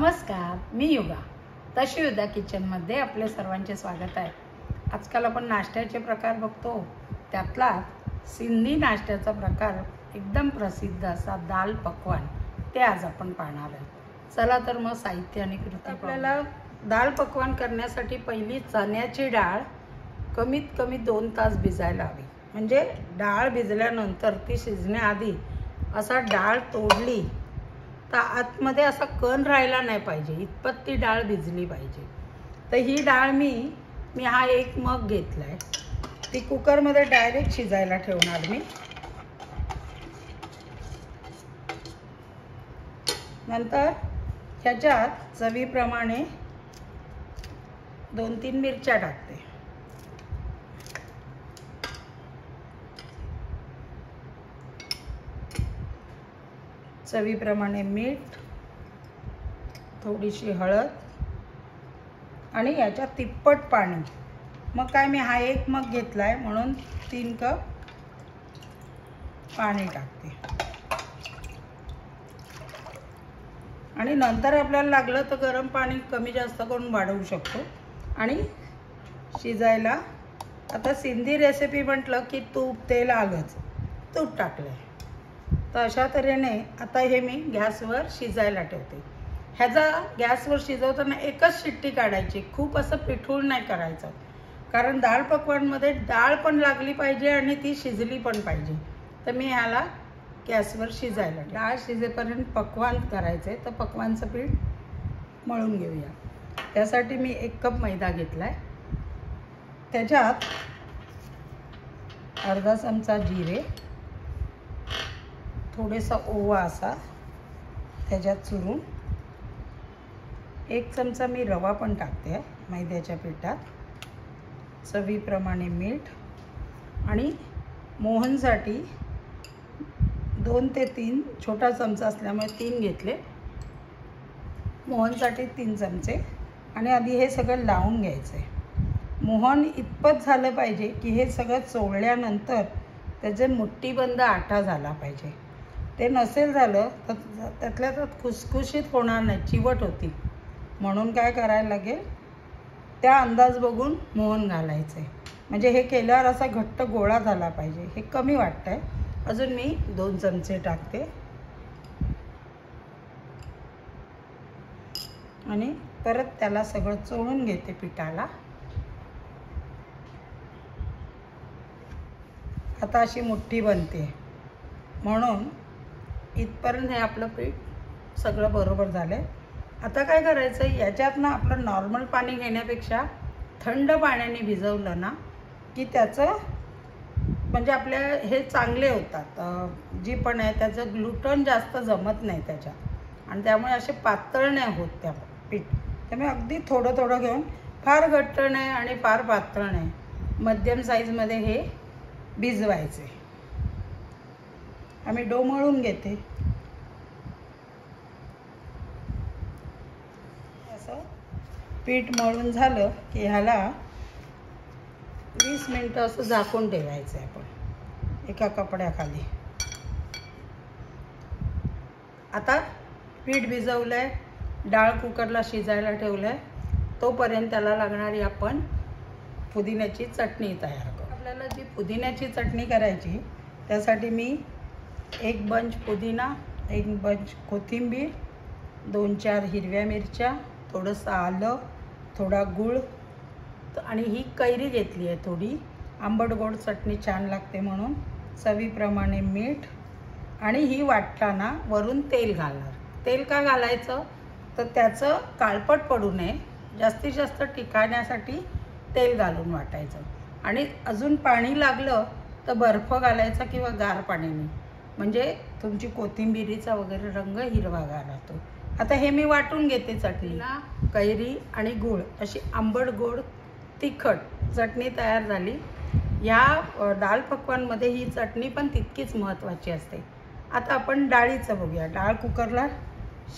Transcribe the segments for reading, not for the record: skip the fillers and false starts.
नमस्कार, मी युगा. तशी युगा किचनमध्ये आपले सर्वांचे स्वागत आहे. आजकाल आपण नाश्त्याचे प्रकार बघतो, त्यातला सिंधी नाश्त्याचा प्रकार एकदम प्रसिद्ध असा दाल पकवान ते आज आपण पाहणार आहोत. चला तर मग साहित्य आणि कृती. आपल्याला दाल पकवान करण्यासाठी पहिली चण्याची डाळ कमीत कमी 2 तास भिजायला हवी. म्हणजे डाळ भिजल्यानंतर ती शिजण्याआधी असा डाळ तोडली तर आतमध्ये असा कण राहिला नाही पाहिजे, इतपत ती डाळ भिजली पाहिजे. तर ही डाळ मी हा 1 मग घेतला आहे. ती कुकरमध्ये डायरेक्ट शिजायला ठेवणार मी. नंतर ह्याच्यात चवीप्रमाणे 2-3 मिरच्या टाकते. चवीप्रमाणे मीठ, थोडीशी हळद आणि याच्यात तिप्पट पाणी. मग काय, मी हा 1 मग घेतला आहे म्हणून 3 कप पाणी टाकते. आणि नंतर आपल्याला लागलं तर गरम पाणी कमी जास्त करून वाढवू शकतो. आणि शिजायला आता सिंधी रेसिपी म्हटलं की तूप तेल आलंच. तूप टाकलं आहे तर अशा तऱ्हेने आता हे मी गॅसवर शिजायला ठेवते. ह्याचा गॅसवर शिजवताना एकच शिट्टी काढायची, खूप असं पिठूळ नाही करायचं. कारण दाल पकवानमध्ये डाळ पण लागली पाहिजे आणि ती शिजली पण पाहिजे. तर मी ह्याला गॅसवर शिजायला, डाळ शिजेपर्यंत पकवान करायचे. तर पकवानचं पीठ मळून घेऊया. त्यासाठी मी 1 कप मैदा घेतला आहे. त्याच्यात अर्धा चमचा जिरे, थोडासा ओवा असा त्याच्यात चुरून, 1 चमचा मी रवा पण टाकते मैद्याच्या पिठात, चवीप्रमाणे मीठ आणि मोहनसाठी 2 ते 3 छोटा चमचा असल्यामुळे 3 घेतले. मोहनसाठी 3 चमचे. आणि आधी हे सगळं लावून घ्यायचं आहे. मोहन इतपत झालं पाहिजे की हे सगळं चोळल्यानंतर त्याचे मुठ्ठीबंद आटा झाला पाहिजे. ते नसेल झालं तर त्यातल्या त्यात खुसखुशीत होणार नाही, चिवट होती. म्हणून काय करायला लागेल, त्या अंदाज बघून मोहन घालायचं आहे. म्हणजे हे केल्यावर असा घट्ट गोळा झाला पाहिजे. हे कमी वाटतं आहे, अजून मी 2 चमचे टाकते. आणि परत त्याला सगळं चोळून घेते पिठाला. आता अशी मुठ्ठी बनते. म्हणून इथपर्यंत हे आपलं पीठ सगळं बरोबर झालं आहे. आता काय करायचं, याच्यात ना आपलं नॉर्मल पाणी घेण्यापेक्षा थंड पाण्याने भिजवलं ना की त्याचं म्हणजे आपल्या हे चांगले होतात. जी पण आहे त्याचं ग्लुटन जास्त जमत नाही त्याच्यात आणि त्यामुळे असे पातळ नाही होत त्या पीठ. त्यामुळे अगदी थोडं थोडं घेऊन, फार घट्ट नाही आणि फार पातळ नाही, मध्यम साईजमध्ये हे भिजवायचे. आम्ही डो मळून घेते. असं पीठ मळून झालं की ह्याला 20 मिनिटं असं झाकून ठेवायचं आहे आपण एका कपड्याखाली. आता पीठ भिजवलं आहे, डाळ कुकरला शिजायला ठेवलं आहे. तोपर्यंत त्याला लागणारी आपण पुदिन्याची चटणी तयार करू. आपल्याला जी पुदिन्याची चटणी करायची त्यासाठी मी 1 बंच पुदिना, 1 बंच कोथिंबीर, 2-4 हिरव्या मिरच्या, थोडंसं आलं, थोडा गूळ आणि ही कैरी घेतली आहे थोडी. आंबट गोड चटणी छान लागते म्हणून. चवीप्रमाणे मीठ. आणि ही वाटताना वरून तेल घालणार. तेल का घालायचं तर त्याचं काळपट पडू नये, जास्तीत जास्त टिकण्यासाठी तेल घालून वाटायचं. आणि अजून पाणी लागलं तर बर्फ घालायचा किंवा गार पाण्याने, म्हणजे तुमची कोथिंबिरीचा वगैरे रंग हिरवागार राहतो. आता हे मी वाटून घेते चटणीला. कैरी आणि गूळ अशी आंबट गोड तिखट चटणी तयार झाली. या दाल पकवानमध्ये ही चटणी पण तितकीच महत्त्वाची असते. आता आपण डाळीचं बघूया. डाळ कुकरला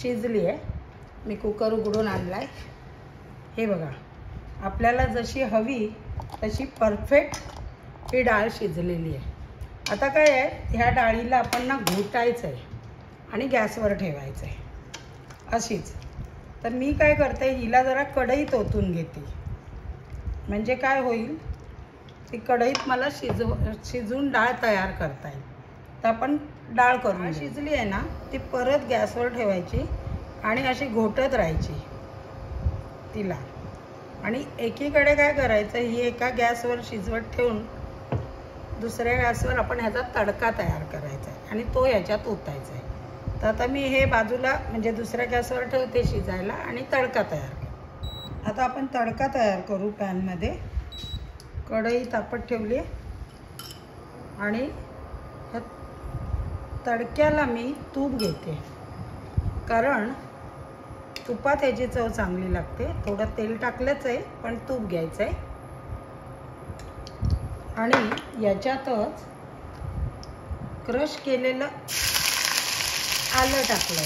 शिजली आहे. मी कुकर उघडून आणला आहे. हे बघा, आपल्याला जशी हवी तशी परफेक्ट ही डाळ शिजलेली आहे. आता काय आहे, ह्या डाळीला आपण ना घोटायचं आहे आणि गॅसवर ठेवायचं आहे अशीच. तर मी काय करते, हिला जरा कढईत ओतून घेते. म्हणजे काय होईल, ती कढईत मला शिजून डाळ तयार करता येईल. तर आपण डाळ करून शिजली आहे ना, ती परत गॅसवर ठेवायची आणि अशी घोटत राहायची तिला. आणि एकीकडे काय करायचं, ही एका गॅसवर शिजवत ठेवून दुसऱ्या गॅसवर आपण ह्याचा तडका तयार करायचा आहे आणि तो ह्याच्यात ओतायचा आहे. तर आता मी हे बाजूला म्हणजे दुसऱ्या गॅसवर ठेवते शिजायला आणि तडका तयार करते. आता आपण तडका तयार करू. पॅनमध्ये कढई तापत ठेवली आणि ह्या तडक्याला मी तूप घेते, कारण तुपात ह्याची चव चांगली लागते. थोडं तेल टाकलंच आहे पण तूप घ्यायचं आहे. आणि याच्यातच क्रश केलेलं आलं टाकलं,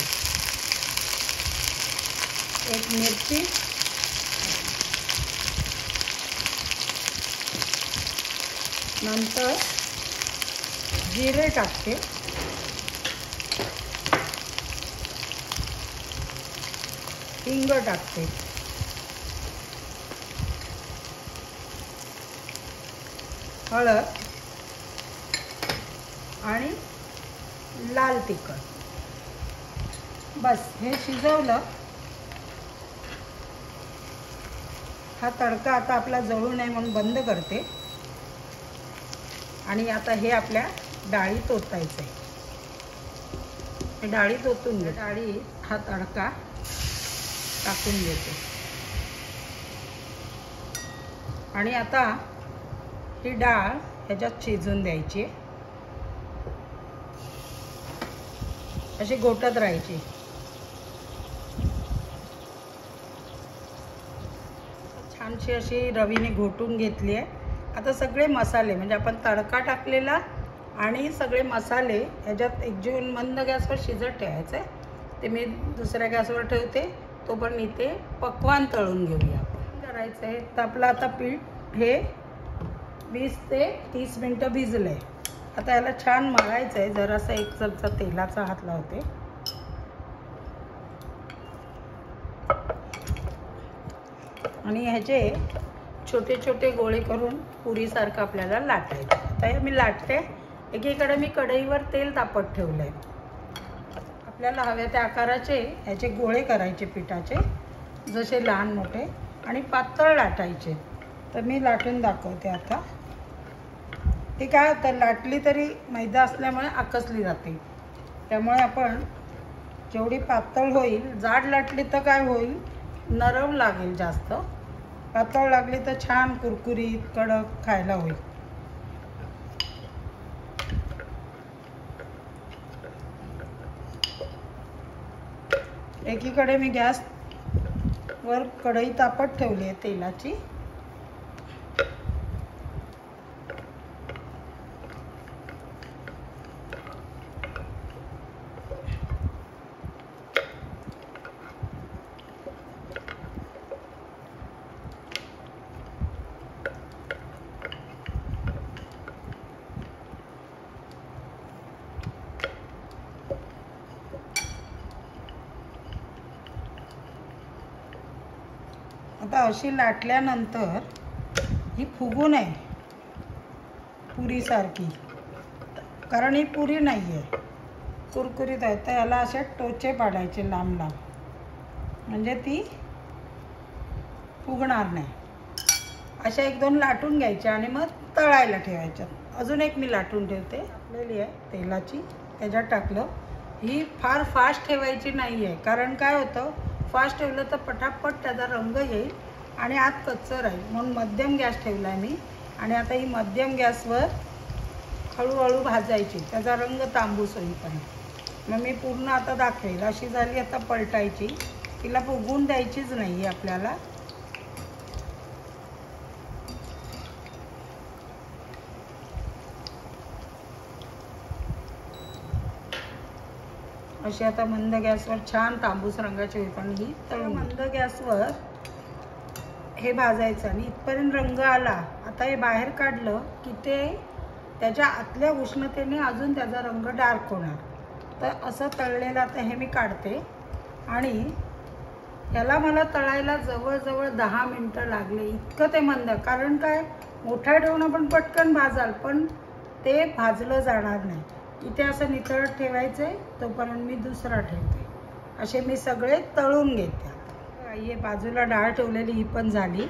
एक मिरची, नंतर जिरे टाकते, हिंग टाकते, हळद आणि लाल तिखट. बस हे शिजवलं. हा तडका आता आपला जळू नये म्हणून बंद करते आणि आता हे आपल्या डाळीत ओतायचं आहे. हे डाळीत ओतून घे. डाळीत हा तडका टाकून घेते आणि आता ही डाळ ह्याच्यात शिजून द्यायची, अशी घोटत राहायची. छानशी अशी रवीने घोटून घेतली आहे. आता सगळे मसाले म्हणजे आपण तडका टाकलेला आणि सगळे मसाले ह्याच्यात एकजीवन मंद गॅसवर शिजत ठेवायचं आहे. ते मी दुसऱ्या गॅसवर ठेवते. तोपर्यंत इथे पक्वान्न तळून घेऊया. आपण करायचं आहे तर आपलं आता पीठ हे 20 ते 30 मिनटं भिजलं आहे. आता याला छान मळायचं आहे. जरासा एक चमचा तेलाचा हात लावते आणि ह्याचे छोटे छोटे गोळे करून पुरीसारखं आपल्याला लाटायचं. आता हे मी लाटते. एकीकडे मी कढईवर तेल तापत ठेवलं आहे. आपल्याला हव्या त्या आकाराचे ह्याचे गोळे करायचे पिठाचे, जसे लहान मोठे, आणि पातळ लाटायचे. तर मी लाटून दाखवते आता. ते काय होतं, लाटली तरी मैदा असल्यामुळे आकसली जाते. त्यामुळे आपण जेवढी पातळ होईल, जाड लाटली तर काय होईल, नरम लागेल. जास्त पातळ लागली तर छान कुरकुरीत कडक खायला होईल. एकीकडे मी गॅसवर कढई तापत ठेवली आहे तेलाची. आता अशी लाटल्यानंतर ही फुगू नये पुरीसारखी, कारण ही पुरी नाही आहे, कुरकुरीत आहे. तर याला असे टोचे पाडायचे लांब लांब, म्हणजे ती फुगणार नाही. अशा 1-2 लाटून घ्यायच्या आणि मग तळायला ठेवायच्या. अजून एक मी लाटून ठेवते. आपलेली आहे तेलाची, त्याच्यात टाकलं. ही फार फास्ट ठेवायची नाही आहे, कारण काय होतं, फास्ट ठेवलं तर पटापट त्याचा रंग येईल आणि आत कच्चं राहील. म्हणून मध्यम गॅस ठेवला आहे मी. आणि आता ही मध्यम गॅसवर हळूहळू भाजायची, त्याचा रंग तांबूस होईपर्यंत. मग मी पूर्ण आता दाखवेल. अशी झाली आता पलटायची. तिला फुगून द्यायचीच नाही आहे आपल्याला. अशी आता मंद गॅसवर छान तांबूस रंगाची होईपर्यंत ही तळून. मंद गॅसवर हे भाजायचं आणि इथपर्यंत रंग आला. आता हे बाहेर काढलं की ते त्याच्या आतल्या उष्णतेने अजून त्याचा रंग डार्क होणार. तर असं तळलेलं आता हे मी काढते आणि याला मला तळायला जवळजवळ 10 मिनटं लागले. इतकं ते मंद, कारण काय, मोठा ठेवून आपण पटकन भाजाल पण ते भाजलं जाणार नाही. इथे असं नितळत ठेवायचं, तोपर्यंत मी दुसरा ठेवते. असे मी सगळे तळून घेते. हे बाजूला डाळ ठेवलेली ही पण झाली.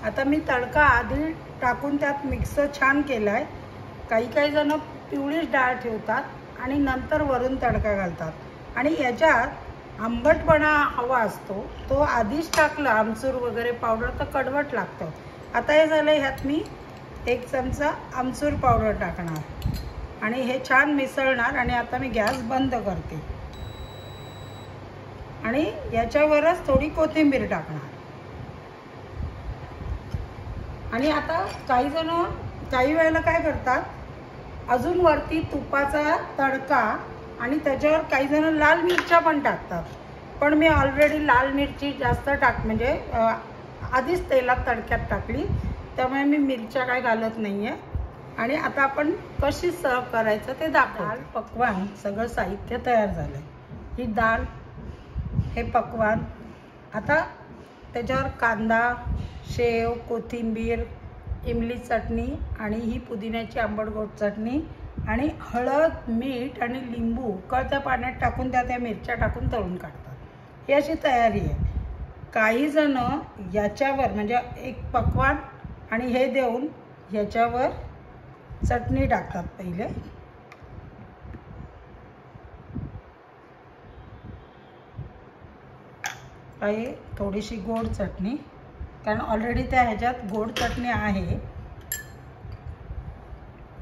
आता मी तडका आधी टाकून त्यात मिक्स छान केला आहे. काही जण पिवळीच डाळ ठेवतात आणि नंतर वरून तडका घालतात आणि याच्यात आंबटपणा हवा असतो, तो आधीच टाकला आमचूर वगैरे पावडर तर कडवट लागतं. आता हे झालं, ह्यात मी 1 चमचा आमचूर पावडर टाकणार आणि हे छान मिसळणार. आणि आता मी गॅस बंद करते आणि याच्यावरच थोडी कोथिंबीर टाकणार. आणि आता काही वेळेला काय करतात, अजून वरती तुपाचा तडका आणि त्याच्यावर काही जण लाल मिरच्या पण टाकतात. पण मी ऑलरेडी लाल मिरची जास्त म्हणजे आधीच तेलात तडक्यात टाकली, त्यामुळे मी मिरच्या काय घालत नाही आहे. आणि आता आपण कशी सर्व करायचं ते दाखवू. पक्वान सगळं साहित्य तयार झालं आहे. ही डाळ, हे पक्वान. आता त्याच्यावर कांदा, शेव, कोथिंबीर, इमली चटणी आणि ही पुदिन्याची आंबट गोड चटणी आणि हळद, मीठ आणि लिंबू उकळत्या पाण्यात टाकून त्यात या मिरच्या टाकून तळून काढतात. ही अशी तयारी आहे. काही जण याच्यावर म्हणजे एक पक्वान आणि हे देऊन याच्यावर चटणी टाकतात पहिले. काही थोडीशी गोड चटणी, कारण ऑलरेडी त्या ह्याच्यात गोड चटणी आहे.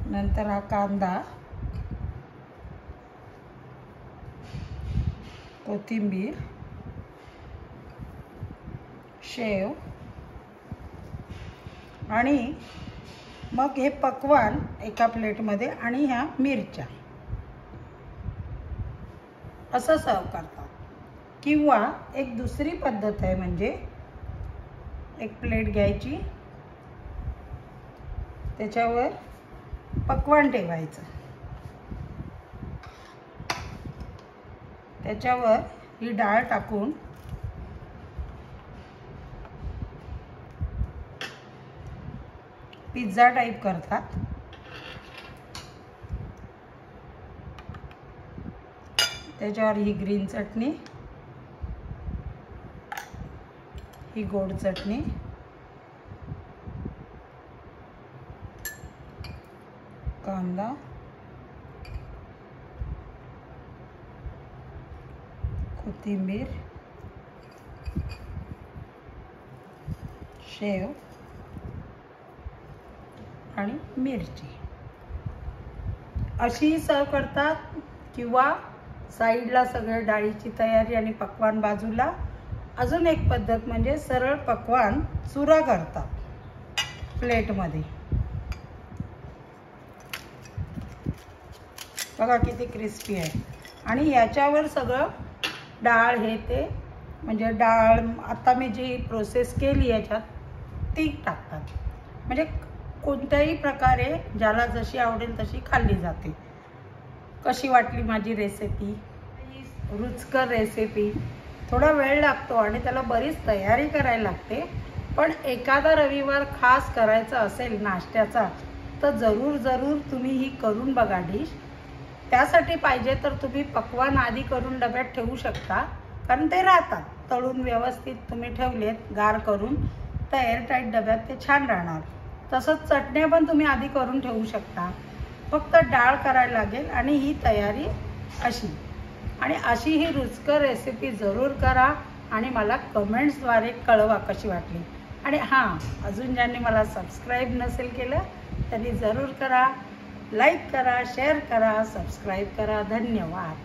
नंतर हा कांदा, कोथिंबीर, शेव आणि मग हे पक्वान एका प्लेटमध्ये आणि ह्या मिरच्या असं सर्व करतात. किंवा एक दुसरी पद्धत आहे, म्हणजे एक प्लेट घ्यायची, त्याच्यावर पक्वान ठेवायचं, त्याच्यावर ही डाळ टाकून पिझ्झा टाईप करतात. त्याच्यावर ही ग्रीन चटणी, ही गोड चटणी, कांदा, कोथिंबीर, शेव आणि मिरची अशी सर्व करतात. किंवा साईडला सगळं डाळीची तयारी आणि पक्वान बाजूला. अजून एक पद्धत म्हणजे सरळ पक्वान चुरा करतात प्लेटमध्ये. बघा किती क्रिस्पी आहे. आणि याच्यावर सगळं डाळ हे ते म्हणजे डाळ आता मी जी प्रोसेस केली याच्यात ती टाकतात. म्हणजे कोणत्याही प्रकारे ज्याला जशी आवडेल तशी खाल्ली जाते. कशी वाटली माझी रेसिपी? रुचकर रेसिपी. थोडा वेळ लागतो आणि त्याला बरीच तयारी करायला लागते. पण एखादा रविवार खास करायचा असेल नाश्त्याचा तर जरूर तुम्ही ही करून बघा डिश. त्यासाठी पाहिजे तर तुम्ही पक्वान आधी करून डब्यात ठेवू शकता, कारण ते राहतात. तळून व्यवस्थित तुम्ही ठेवलेत गार करून तर एअरटाईट डब्यात ते छान राहणार. तसंच चटण्या पण तुम्ही आधी करून ठेवू शकता. फक्त डाळ करायला लागेल आणि ही तयारी अशी. आणि अशी ही रुचकर रेसिपी जरूर करा आणि मला कमेंट्सद्वारे कळवा कशी वाटली. आणि हां, अजून ज्यांनी मला सबस्क्राईब नसेल केलं त्यांनी जरूर करा. लाईक करा, शेअर करा, सबस्क्राईब करा. धन्यवाद.